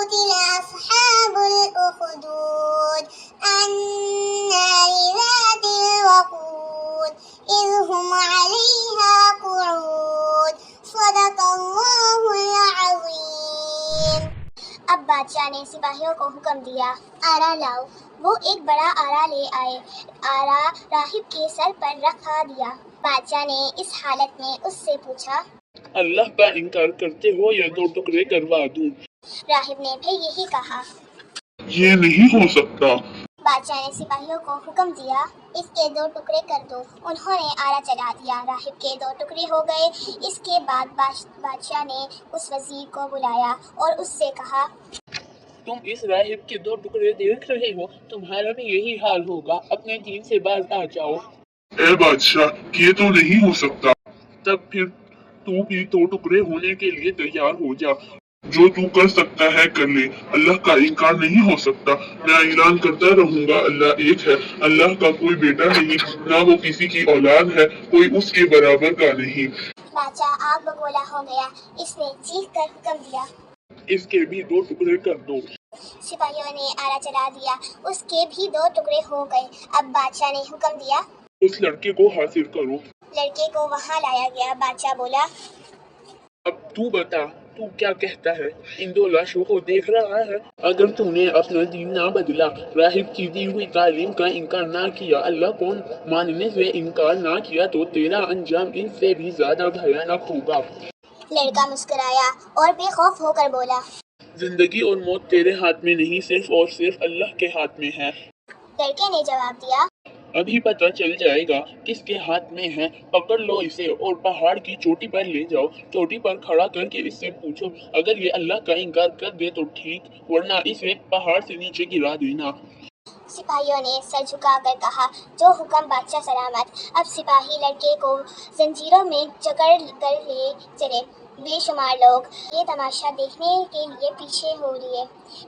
قتل أصحاب الأخدود النار ذات الوقود إذ هم عليها قعود صدق اللہ العظیم۔ اب بادشاہ نے سپاہیوں کو حکم دیا، آرا لاؤ۔ وہ ایک بڑا آرا لے آئے، آرا راہب کے سر پر رکھا دیا۔ بادشاہ نے اس حالت میں اس سے پوچھا، اللہ کا انکار کرتے ہو یا دو ٹکڑے کروا دوں؟ راہب نے بھی یہی کہا۔ یہ نہیں ہو سکتا۔ بادشاہ نے سپاہیوں کو حکم دیا، اس کے دو ٹکڑے کر دو۔ انہوں نے آرا چلا دیا، راہب کے دو ٹکڑے ہو گئے۔ اس کے بعد بادشاہ نے اس وزیر کو بلایا اور اس سے کہا، تم اس راہب کے دو ٹکڑے دیکھ رہے ہو، تمہارا بھی یہی حال ہوگا، اپنے دین سے باز آ جاؤ۔ اے بادشاہ، یہ تو نہیں ہو سکتا۔ تب پھر تو بھی دو ٹکڑے ہونے کے لیے تیار ہو جا۔ جو تو کر سکتا ہے کر لے، اللہ کا انکار نہیں ہو سکتا۔ میں اعلان کرتا رہوں گا، اللہ ایک ہے، اللہ کا کوئی بیٹا نہیں، نہ وہ کسی کی اولاد ہے، کوئی اس کے برابر کا نہیں۔ بادشاہ آگ بگولا ہو گیا، اس نے چیخ کر حکم دیا، اس کے بھی دو ٹکڑے کر دو۔ سپاہیوں نے آرا چلا دیا، اس کے بھی دو ٹکڑے ہو گئے۔ اب بادشاہ نے حکم دیا، اس لڑکے کو حاضر کرو۔ لڑکے کو وہاں لایا گیا۔ بادشاہ بولا، اب تو بتا، تو کیا کہتا ہے؟ ان دو لاشوں کو دیکھ رہا ہے؟ اگر تو نے اپنا دین نہ بدلا، راہب کی دی ہوئی تعلیم کا انکار نہ کیا، اللہ کو ماننے سے انکار نہ کیا، تو تیرا انجام ان سے بھی زیادہ بھیانک ہوگا۔ لڑکا مسکرایا اور بے خوف ہو کر بولا، زندگی اور موت تیرے ہاتھ میں نہیں، صرف اور صرف اللہ کے ہاتھ میں ہے۔ لڑکے نے جواب دیا، ابھی پتہ چل جائے گا کس کے ہاتھ میں ہے۔ پکڑ لو اسے اور پہاڑ کی چوٹی پر لے جاؤ۔ چوٹی پر کھڑا کر کے اس سے پوچھو، اگر یہ اللہ کا انکار کر دے تو ٹھیک، ورنہ اسے پہاڑ سے نیچے گرا دینا۔ سپاہیوں نے سر جھکا کر کہا، جو حکم بادشاہ سلامت۔ اب سپاہی لڑکے کو زنجیروں میں جکڑ کر لے چلے۔ بے شمار لوگ یہ تماشا دیکھنے کے لیے پیچھے ہو لیے۔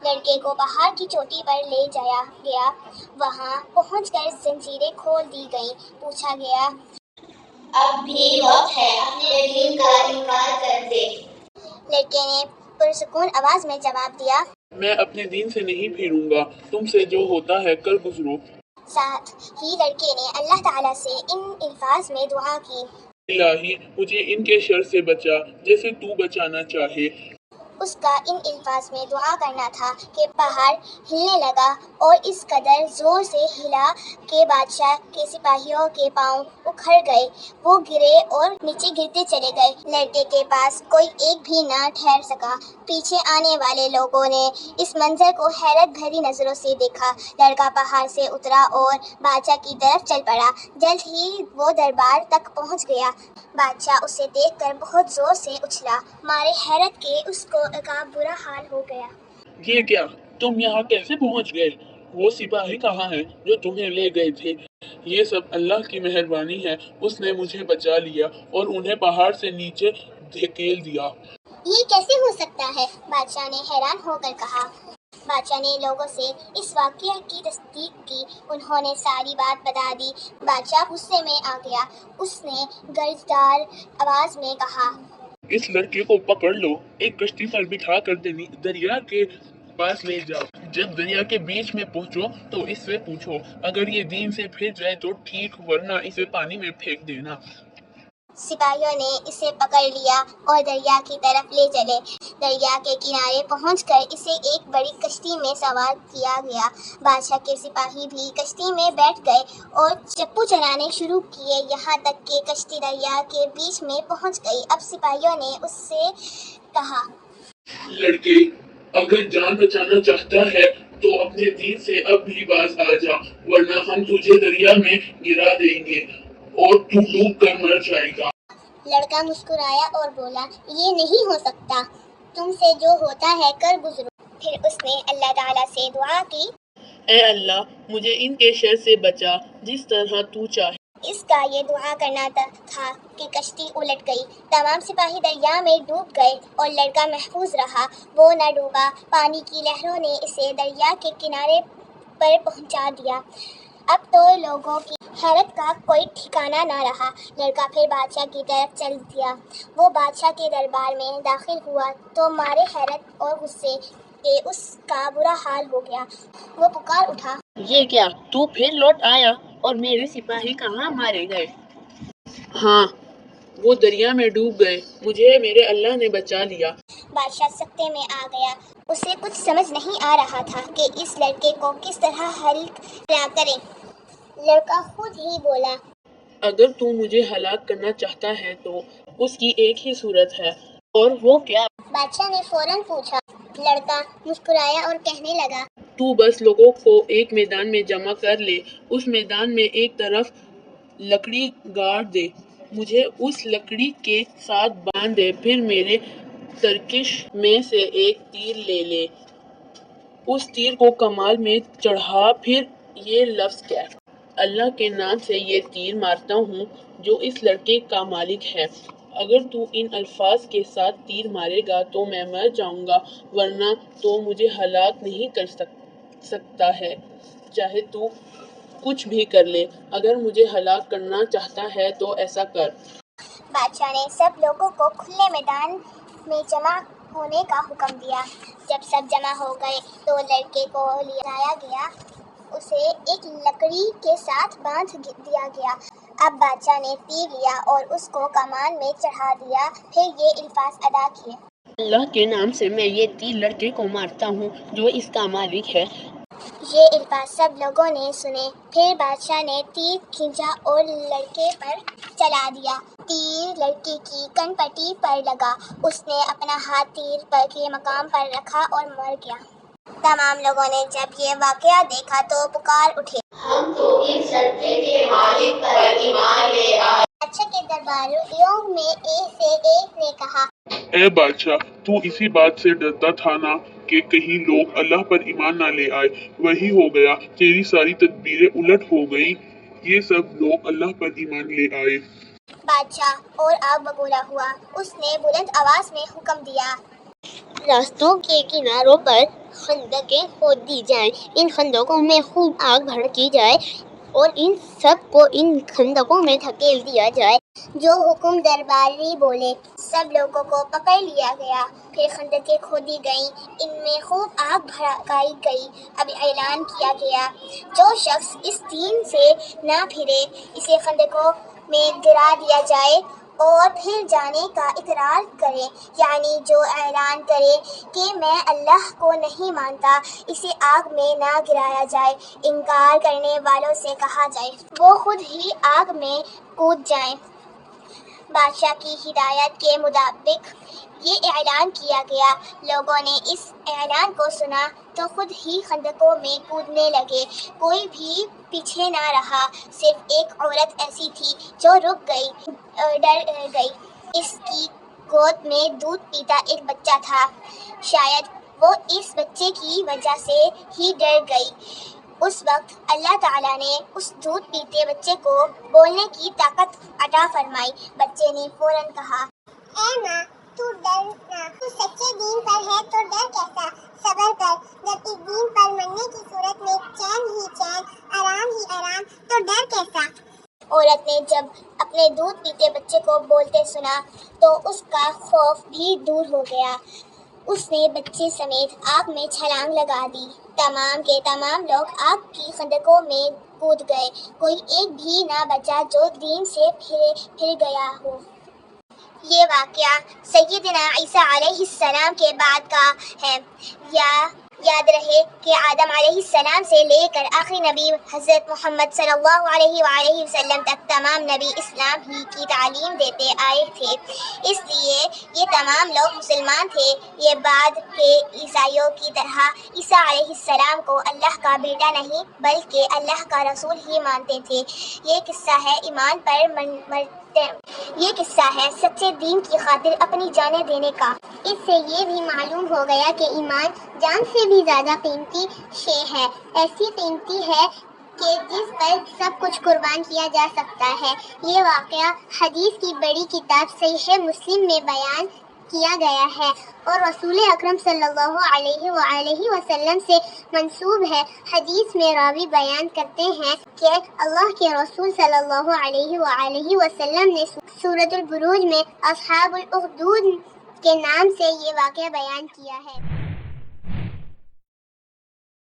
لڑکے کو پہاڑ کی چوٹی پر لے جایا گیا۔ وہاں پہنچ کر زنجیریں کھول دی گئیں۔ پوچھا گیا، اب بھی وقت ہے، اپنے دین کا انکار کر دے۔ لڑکے نے پرسکون آواز میں جواب دیا، میں اپنے دین سے نہیں پھروں گا، تم سے جو ہوتا ہے کر گزرو۔ ساتھ ہی لڑکے نے اللہ تعالیٰ سے ان الفاظ میں دعا کی، الہی مجھے ان کے شر سے بچا جیسے تو بچانا چاہے۔ اس کا ان الفاظ میں دعا کرنا تھا کہ پہاڑ ہلنے لگا اور اس قدر زور سے ہلا کہ بادشاہ کے سپاہیوں کے پاؤں اکھڑ گئے۔ وہ گرے اور نیچے گرتے چلے گئے۔ لڑکے کے پاس کوئی ایک بھی نہ ٹھہر سکا۔ پیچھے آنے والے لوگوں نے اس منظر کو حیرت بھری نظروں سے دیکھا۔ لڑکا پہاڑ سے اترا اور بادشاہ کی طرف چل پڑا۔ جلد ہی وہ دربار تک پہنچ گیا۔ بادشاہ اسے دیکھ کر بہت زور سے اچھلا، مارے حیرت کے اس کو کا برا حال ہو گیا۔ یہ کیا؟ تم یہاں کیسے پہنچ گئے؟ وہ سپاہی کہاں ہیں جو تمہیں لے گئے تھے؟ یہ سب اللہ کی مہربانی ہے، اس نے مجھے بچا لیا اور انہیں پہاڑ سے نیچے دھکیل دیا۔ یہ کیسے ہو سکتا ہے؟ بادشاہ نے حیران ہو کر کہا۔ بادشاہ نے لوگوں سے اس واقعہ کی تصدیق کی۔ انہوں نے ساری بات بتا دی۔ بادشاہ غصے میں آ گیا۔ اس نے گرجدار آواز میں کہا، اس لڑکے کو پکڑ لو، ایک کشتی پر بٹھا کر دریا کے پاس لے جاؤ۔ جب دریا کے بیچ میں پہنچو تو اس سے پوچھو، اگر یہ دین سے پھر جائے تو ٹھیک، ورنہ اسے پانی میں پھینک دینا۔ سپاہیوں نے اسے پکڑ لیا اور دریا کی طرف لے چلے۔ دریا کے کنارے پہنچ کر اسے ایک بڑی کشتی میں سوار کیا گیا۔ بادشاہ کے سپاہی بھی کشتی میں بیٹھ گئے اور چپو چلانے شروع کیے، یہاں تک کہ کشتی دریا کے بیچ میں پہنچ گئی۔ اب سپاہیوں نے اس سے کہا، لڑکے، اگر جان بچانا چاہتا ہے تو اپنے دین سے اب بھی باز آ جا، ورنہ ہم تجھے دریا میں گرا دیں گے اور تو ڈوب کر مر جائے گا۔ لڑکا مسکرایا اور بولا، یہ نہیں ہو سکتا، تم سے جو ہوتا ہے کر گزرو۔ پھر اس نے اللہ تعالیٰ سے دعا کی، اے اللہ مجھے ان کے شر سے بچا جس طرح تو چاہے۔ اس کا یہ دعا کرنا تھا کہ کشتی الٹ گئی۔ تمام سپاہی دریا میں ڈوب گئے اور لڑکا محفوظ رہا۔ وہ نہ ڈوبا۔ پانی کی لہروں نے اسے دریا کے کنارے پر پہنچا دیا۔ اب تو لوگوں کی حیرت کا کوئی ٹھکانہ نہ رہا۔ لڑکا پھر بادشاہ کی طرف چل دیا۔ وہ بادشاہ کے دربار میں داخل ہوا تو مارے حیرت اور غصے کے اس کا برا حال ہو گیا۔ وہ پکار اٹھا، یہ کیا؟ تو پھر لوٹ آیا اور میرے سپاہی کہاں مارے گئے؟ ہاں، وہ دریا میں ڈوب گئے، مجھے میرے اللہ نے بچا لیا۔ بادشاہ سکتے میں آ گیا۔ اسے کچھ سمجھ نہیں آ رہا تھا کہ اس لڑکے کو کس طرح ہلاک کرے۔ لڑکا خود ہی بولا، اگر تو مجھے ہلاک کرنا چاہتا ہے تو اس کی ایک ہی صورت ہے، اور وہ کیا؟ بادشاہ نے فوراً پوچھا۔ لڑکا مسکرایا اور کہنے لگا، تو بس لوگوں کو ایک میدان میں جمع کر لے، اس میدان میں ایک طرف لکڑی گاڑ دے، مجھے اس لکڑی کے ساتھ باندھ دے، پھر میرے ترکش میں سے ایک تیر لے لے، اس تیر کو کمال میں چڑھا، پھر یہ لفظ کہہ، اللہ کے نام سے یہ تیر مارتا ہوں جو اس لڑکے کا مالک ہے۔ اگر تو ان الفاظ کے ساتھ تیر مارے گا تو میں مر جاؤں گا، ورنہ تو مجھے ہلاک نہیں کر سکتا ہے، چاہے تو کچھ بھی کر لے، اگر مجھے ہلاک کرنا چاہتا ہے تو ایسا کر۔ بادشاہ نے سب لوگوں کو کھلے میدان میں جمع ہونے کا حکم دیا۔ جب سب جمع ہو گئے تو لڑکے کو لایا گیا، اسے ایک لکڑی کے ساتھ باندھ دیا گیا۔ اب بادشاہ نے تیر لیا اور اس کو کمان میں چڑھا دیا، پھر یہ الفاظ ادا کیے، اللہ کے نام سے میں یہ تیر لڑکے کو مارتا ہوں جو اس کا مالک ہے۔ یہ الفاظ سب لوگوں نے سنے۔ پھر بادشاہ نے تیر کھینچا اور لڑکے پر چلا دیا۔ تیر لڑکے کی کن پٹی پر لگا۔ اس نے اپنا ہاتھ تیر کے مقام پر رکھا اور مر گیا۔ تمام لوگوں نے جب یہ واقعہ دیکھا تو پکار اٹھے، ہم تو اس لڑکے کے مالک پر ایمان لے آئے۔ بادشاہ کے درباریوں میں ایک سے ایک نے کہا، اے بادشاہ، تو اسی بات سے ڈرتا تھا نا کہ کہیں لوگ اللہ پر ایمان نہ لے آئے؟ وہی ہو گیا، تیری ساری تدبیریں الٹ ہو گئیں، یہ سب لوگ اللہ پر ایمان لے آئے۔ بادشاہ اور آگ بگولا ہوا۔ اس نے بلند آواز میں حکم دیا، راستوں کے کناروں پر خندقیں کھود دی جائیں، ان خندقوں میں خوب آگ بھڑکی جائے اور ان سب کو ان خندقوں میں دھکیل دیا جائے۔ جو حکم درباری بولے۔ سب لوگوں کو پکڑ لیا گیا، پھر خندقیں کھودی گئیں، ان میں خوب آگ بھڑکائی گئی۔ اب اعلان کیا گیا، جو شخص اس دین سے نہ پھرے، اسے خندقوں میں گرا دیا جائے اور پھر جانے کا اقرار کرے، یعنی جو اعلان کرے کہ میں اللہ کو نہیں مانتا، اسے آگ میں نہ گرایا جائے۔ انکار کرنے والوں سے کہا جائے وہ خود ہی آگ میں کود جائیں۔ بادشاہ کی ہدایت کے مطابق یہ اعلان کیا گیا۔ لوگوں نے اس اعلان کو سنا تو خود ہی خندقوں میں کودنے لگے، کوئی بھی پیچھے نہ رہا۔ صرف ایک عورت ایسی تھی جو رک گئی، ڈر گئی۔ اس کی گود میں دودھ پیتا ایک بچہ تھا، شاید وہ اس بچے کی وجہ سے ہی ڈر گئی۔ اس وقت اللہ تعالیٰ نے اس دودھ پیتے بچے کو بولنے کی طاقت عطا فرمائی۔ بچے نے فوراً کہا، اے ماں، تو ڈر نہ، تو سچے دین پر ہے تو ڈر کیسا؟ صبر کر، جب اس دین پر مرنے کی صورت میں چین ہی چین، آرام ہی آرام، تو ڈر کیسا؟ عورت نے جب اپنے دودھ پیتے بچے کو بولتے سنا تو اس کا خوف بھی دور ہو گیا۔ اس نے بچے سمیت آگ میں چھلانگ لگا دی۔ تمام کے تمام لوگ آگ کی خندقوں میں کود گئے، کوئی ایک بھی نہ بچا جو دین سے پھر گیا ہو۔ یہ واقعہ سیدنا عیسیٰ علیہ السلام کے بعد کا ہے۔ یاد رہے کہ آدم علیہ السلام سے لے کر آخری نبی حضرت محمد صلی اللہ علیہ وآلہ وسلم تک تمام نبی اسلام ہی کی تعلیم دیتے آئے تھے، اس لیے یہ تمام لوگ مسلمان تھے۔ یہ بعد کے عیسائیوں کی طرح عیسیٰ علیہ السلام کو اللہ کا بیٹا نہیں بلکہ اللہ کا رسول ہی مانتے تھے۔ یہ قصہ ہے ایمان پر یہ قصہ ہے سچے دین کی خاطر اپنی جانیں دینے کا۔ اس سے یہ بھی معلوم ہو گیا کہ ایمان جان سے بھی زیادہ قیمتی شے ہے، ایسی قیمتی ہے کہ جس پر سب کچھ قربان کیا جا سکتا ہے۔ یہ واقعہ حدیث کی بڑی کتاب صحیح مسلم میں بیان کیا گیا ہے اور رسول اکرم صلی اللہ علیہ وآلہ وسلم سے منسوب ہے۔ حدیث میں راوی بیان کرتے ہیں کہ اللہ کے رسول صلی اللہ علیہ وآلہ وسلم نے سورۃ البروج میں اصحاب الاخدود کے نام سے یہ واقعہ بیان کیا ہے۔